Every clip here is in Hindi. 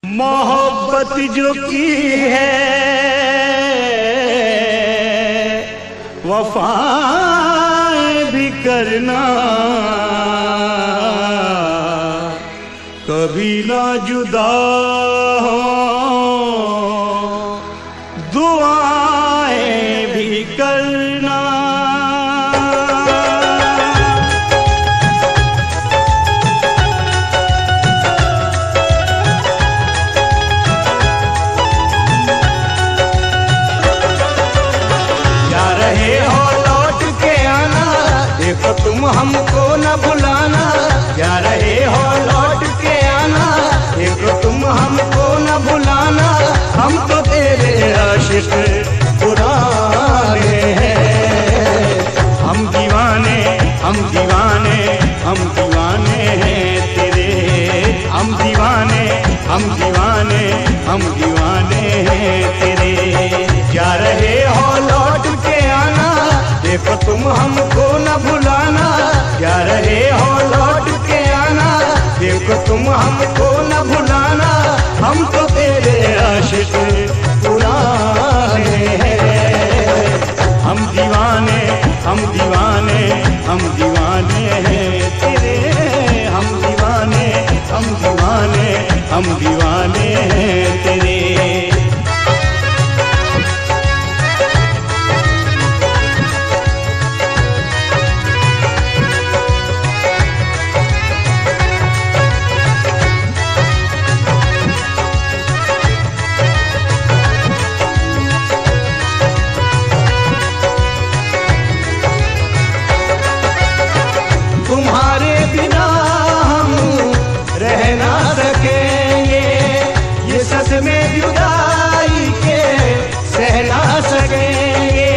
मोहब्बत जो की है वफाएं भी करना, कभी ना जुदा हो दुआएं भी करना। देखो तुम हमको न भुलाना, जा रहे हो लौट के आना। देखो तुम हमको न भुलाना, हम तो तेरे आशिक पुराने हैं। हम दीवाने हम दीवाने हम दीवाने हैं तेरे। हम दीवाने हम दीवाने हम दीवाने हैं तेरे। जा रहे हो लौट के आना, देखो तुम हमको न भुलाना। जा रहे हो लौट के आना, देखो तुम हमको न भुलाना। हम तो तेरे आशिक पुराने हैं। हम दीवाने हम दीवाने हम दीवाने हैं तेरे। हम दीवाने हम दीवाने हम दीवाने हैं तेरे। तुम्हारे बिना हम रह ना सकेंगे, ये सच में जुदाई के सह ना सकेंगे।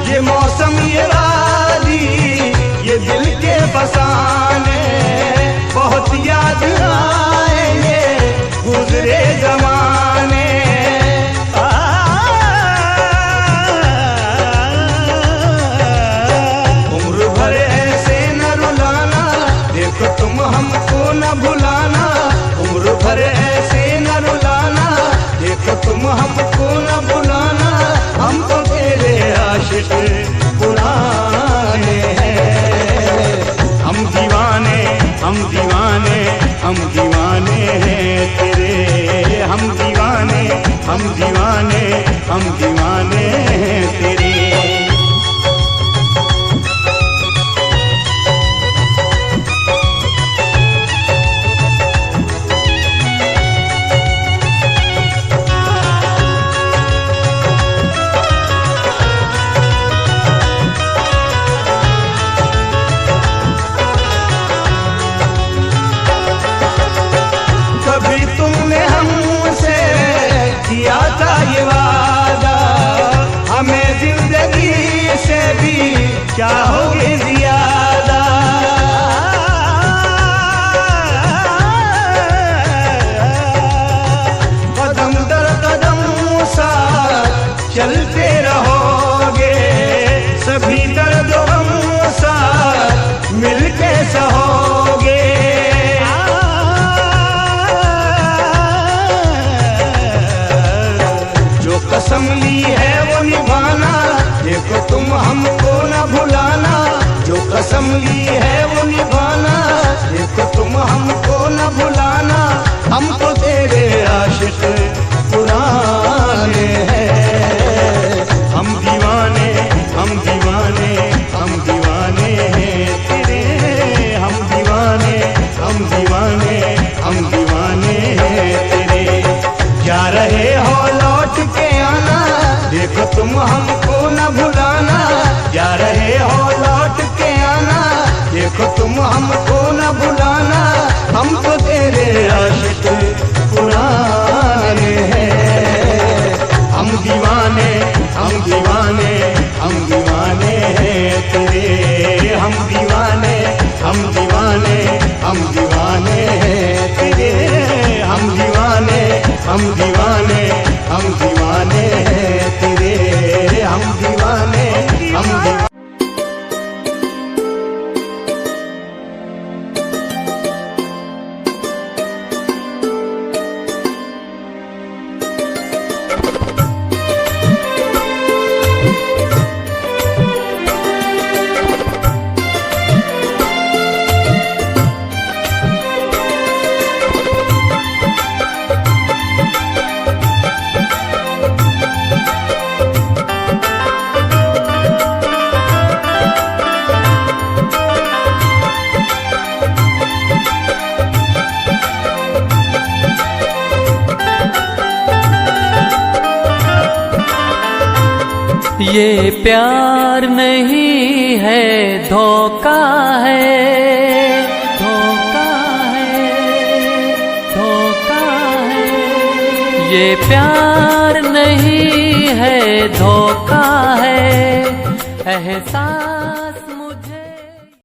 ये मौसम ये वादी ये दिल के फसाने, बहुत याद आएंगे गुजरे जमाने। तुम हमको न भुलाना, उम्र भर ऐसे न रुलाना। देखो तुम हमको न भुलाना, हम तो तेरे आशिक पुराने हैं। हम दीवाने हम दीवाने हम दीवाने हैं तेरे। हम दीवाने हम दीवाने हम दीवाने हैं तेरे। किया था ये वादा, हमें जिंदगी से भी चाहोगे ज्यादा। कदम दर कदम साथ चलते रहोगे, सभी दर्द गम साथ मिलके सहोगे। कसम ली है वो निभाना, देखो तुम हमको न भुलाना। जो कसम ली है वो निभाना, देखो तुम हमको न भुलाना। हम तो तेरे आशिक पुराने हैं। हम दीवाने हम दीवाने हम दीवाने हैं तेरे। हम दीवाने हम दीवाने हम दीवाने हैं तेरे। जा रहे हो लौट के आना, देखो तुम हमको न भुलाना। जा रहे हो लौट के आना, देखो तुम हमको न भुलाना। हम तो तेरे आशिक पुराने हैं। हम दीवाने हम दीवाने हम दीवाने हैं तेरे। हम दीवाने हम दीवाने हम दीवाने हैं तेरे। हम दीवाने हम दीवाने हम दीवाने हैं तेरे। हम दीवाने हम दीवाने। ये प्यार नहीं है धोखा है, धोखा है, धोखा है। ये प्यार नहीं है धोखा है, एहसास